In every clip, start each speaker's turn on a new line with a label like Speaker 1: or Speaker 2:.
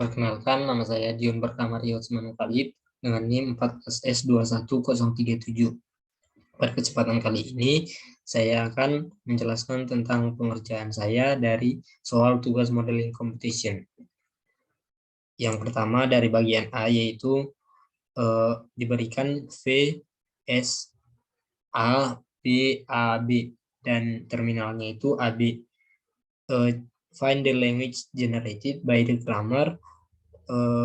Speaker 1: Perkenalkan, nama saya Dion Pertamario Semanukhalid dengan NIM 14S21037. Pada kesempatan kali ini, saya akan menjelaskan tentang pengerjaan saya dari soal tugas modeling competition. Yang pertama dari bagian A, yaitu diberikan V, S, A, B, A, B, dan terminalnya itu AB. Find the language generated by the grammar,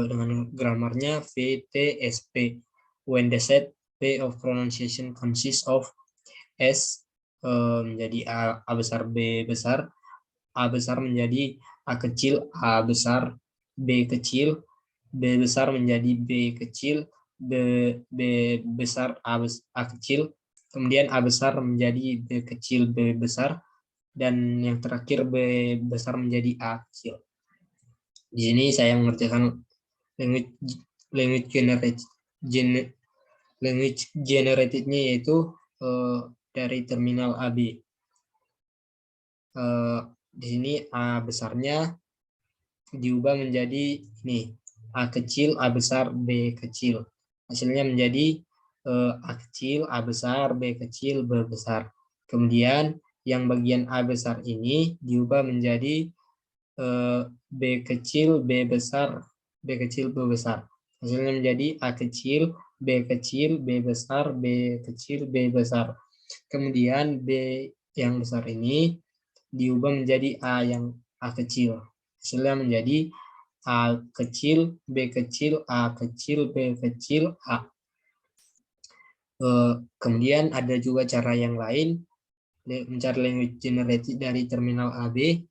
Speaker 1: dengan grammarnya VTSP, when the set P of pronunciation consists of S menjadi A besar, B besar, A besar menjadi A kecil, A besar, B kecil, B besar menjadi B kecil, B besar, A kecil, kemudian A besar menjadi B kecil, B besar, dan yang terakhir B besar menjadi A kecil. Di sini saya mengerjakan language generatednya yaitu dari terminal AB. Di sini A besarnya diubah menjadi ini, A kecil, A besar, B kecil. Hasilnya menjadi A kecil, A besar, B kecil, B besar. Kemudian yang bagian A besar ini diubah menjadi B kecil, B besar, B kecil, B besar. Hasilnya menjadi A kecil, B kecil, B besar, B kecil, B besar. Kemudian B yang besar ini diubah menjadi A yang A kecil. Hasilnya menjadi A kecil, B kecil, A kecil, B kecil, A. Kemudian ada juga cara yang lain mencari language generated dari terminal AB.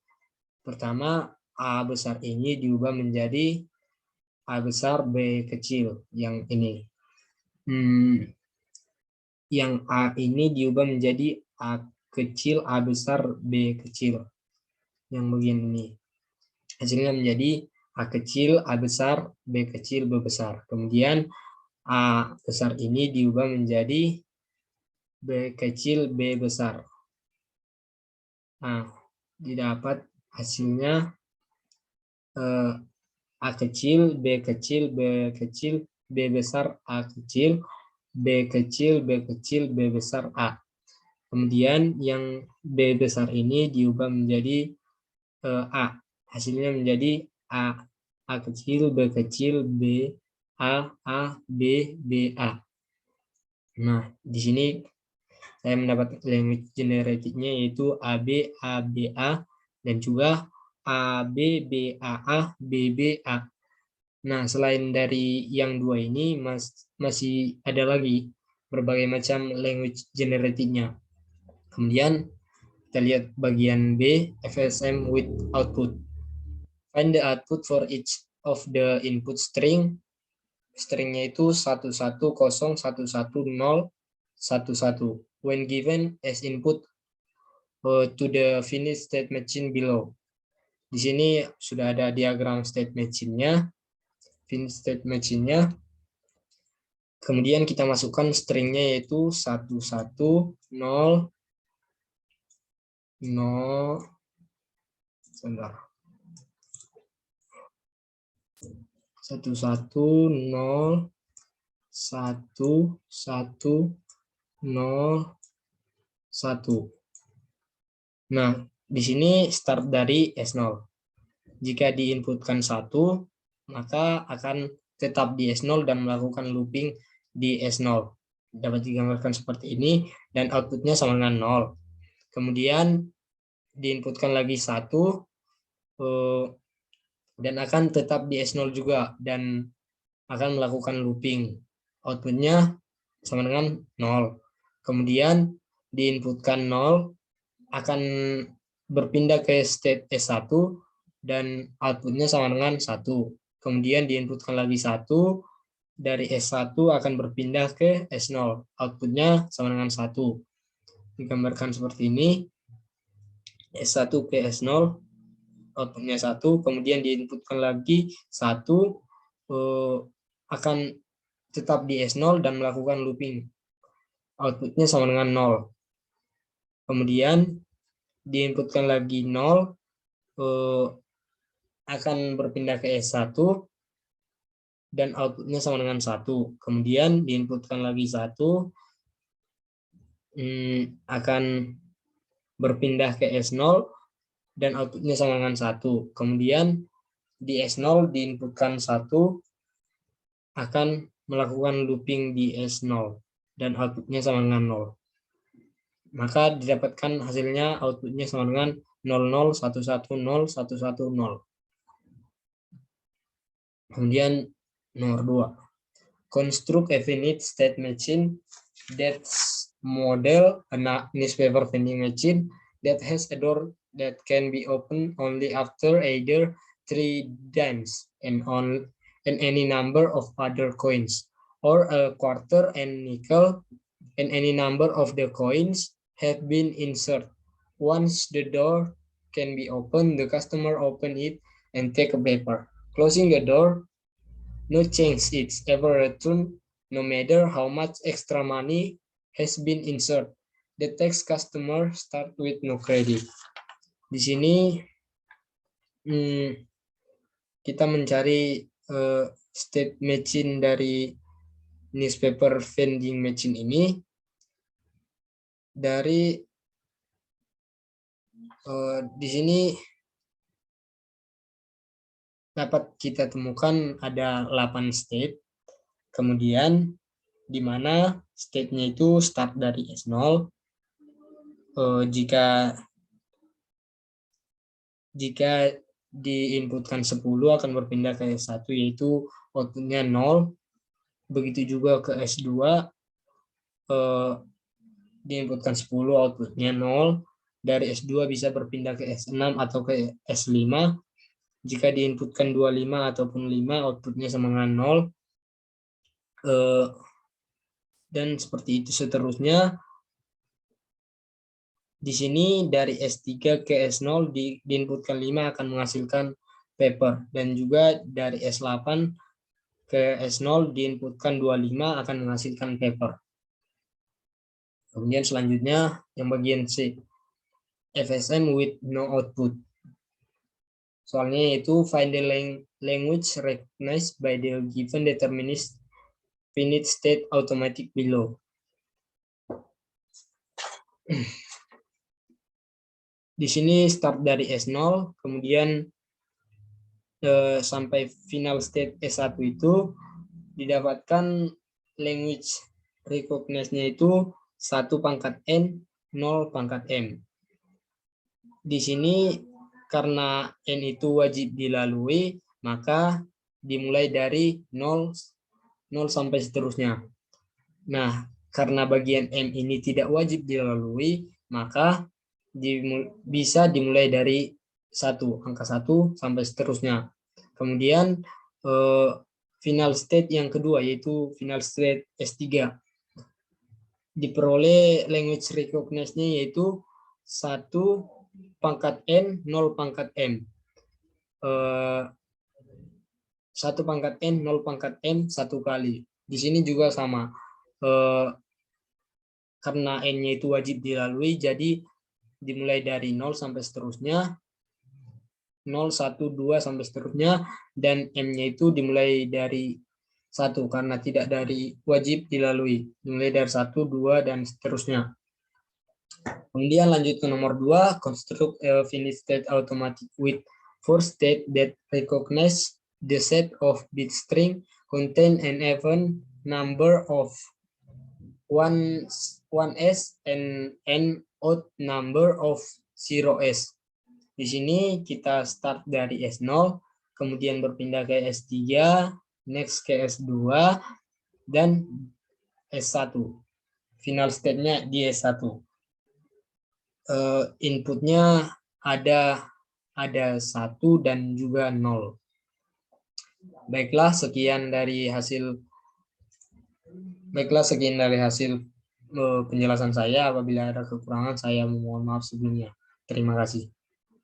Speaker 1: Pertama, A besar ini diubah menjadi A besar, B kecil, yang ini. Yang A ini diubah menjadi A kecil, A besar, B kecil, yang bagian ini. Hasilnya menjadi A kecil, A besar, B kecil, B besar. Kemudian A besar ini diubah menjadi B kecil, B besar. Nah, didapat hasilnya A kecil, B kecil, B kecil, B besar, A kecil, B kecil, B kecil, B besar, A. Kemudian yang B besar ini diubah menjadi A. Hasilnya menjadi A. A kecil, B kecil, B, A, B, B, A. Nah, di sini saya mendapat language generatednya yaitu AB, ABA, dan juga AB, BAA, BBA. Nah, selain dari yang dua ini, masih ada lagi berbagai macam language generatednya. Kemudian kita lihat bagian B, FSM with output. Find the output for each of the input string. Stringnya itu 110111011. When given as input to the finished state machine below. Di sini sudah ada diagram state machine-nya, finished state machine-nya. Kemudian kita masukkan stringnya yaitu 110 0 sebentar. 110 110 1. Nah, di sini start dari S0. Jika diinputkan 1, maka akan tetap di S0 dan melakukan looping di S0. Dapat digambarkan seperti ini, dan outputnya sama dengan 0. Kemudian diinputkan lagi 1, dan akan tetap di S0 juga, dan akan melakukan looping. Outputnya sama dengan 0. Kemudian diinputkan 0, akan berpindah ke state S1 dan outputnya sama dengan 1. Kemudian diinputkan lagi 1, dari S1 akan berpindah ke S0, outputnya sama dengan 1. Digambarkan seperti ini, S1 ke S0, outputnya 1, kemudian diinputkan lagi 1, akan tetap di S0 dan melakukan looping. Outputnya sama dengan 0. Kemudian diinputkan lagi 0, akan berpindah ke S1 dan outputnya sama dengan 1. Kemudian diinputkan lagi 1 akan berpindah ke S0 dan outputnya sama dengan 1. Kemudian di S0 diinputkan 1 akan melakukan looping di S0 dan outputnya sama dengan 0. Maka didapatkan hasilnya outputnya sama dengan 00, 110, 110. Kemudian nomor 2. Construct a finite state machine that model a newspaper vending machine that has a door that can be opened only after either 3 dimes and any number of other coins, or a quarter and nickel, and any number of the coins have been inserted. Once the door can be opened, the customer open it and take a paper. Closing the door, no change is ever returned, no matter how much extra money has been inserted. The text customer start with no credit. Di sini kita mencari state machine dari newspaper vending machine ini dari di sini dapat kita temukan ada 8 state, kemudian di mana state-nya itu start dari S0. Jika diinputkan 10 akan berpindah ke S1, yaitu outputnya 0. Begitu juga ke S2, diinputkan 10 outputnya 0. Dari S2 bisa berpindah ke S6 atau ke S5. Jika diinputkan 25 ataupun 5, outputnya sama dengan 0. Dan seperti itu seterusnya. Di sini dari S3 ke S0 diinputkan 5 akan menghasilkan paper. Dan juga dari S8 ke S0 diinputkan 25 akan menghasilkan paper. Kemudian selanjutnya yang bagian C, FSM with no output. Soalnya yaitu find the language recognized by the given determinist finite state automatic below. Di sini start dari S0, kemudian sampai final state S1 itu didapatkan language recognize-nya itu 1 pangkat N, 0 pangkat M. Di sini karena N itu wajib dilalui, maka dimulai dari 0 sampai seterusnya. Nah, karena bagian M ini tidak wajib dilalui, maka bisa dimulai dari 1, angka 1 sampai seterusnya. Kemudian final state yang kedua, yaitu final state S3. Diperoleh language recognize-nya yaitu 1 pangkat N, 0 pangkat M. 1 pangkat N, 0 pangkat M 1 kali. Di sini juga sama. Karena N-nya itu wajib dilalui, jadi dimulai dari 0 sampai seterusnya. 0, 1, 2 sampai seterusnya. Dan M-nya itu dimulai dari 1 karena tidak dari wajib dilalui. Dimulai dari 1, 2, dan seterusnya. Kemudian lanjut ke nomor 2, construct a finite state automatic with 4 state that recognize the set of bit string contain an even number of 1s and an odd number of 0s. Di sini kita start dari S0, kemudian berpindah ke S3, next ke S2, dan S1. Final state-nya di S1. Inputnya ada 1 dan juga 0. Baiklah, sekian dari hasil penjelasan saya. Apabila ada kekurangan, saya mohon maaf sebelumnya. Terima kasih.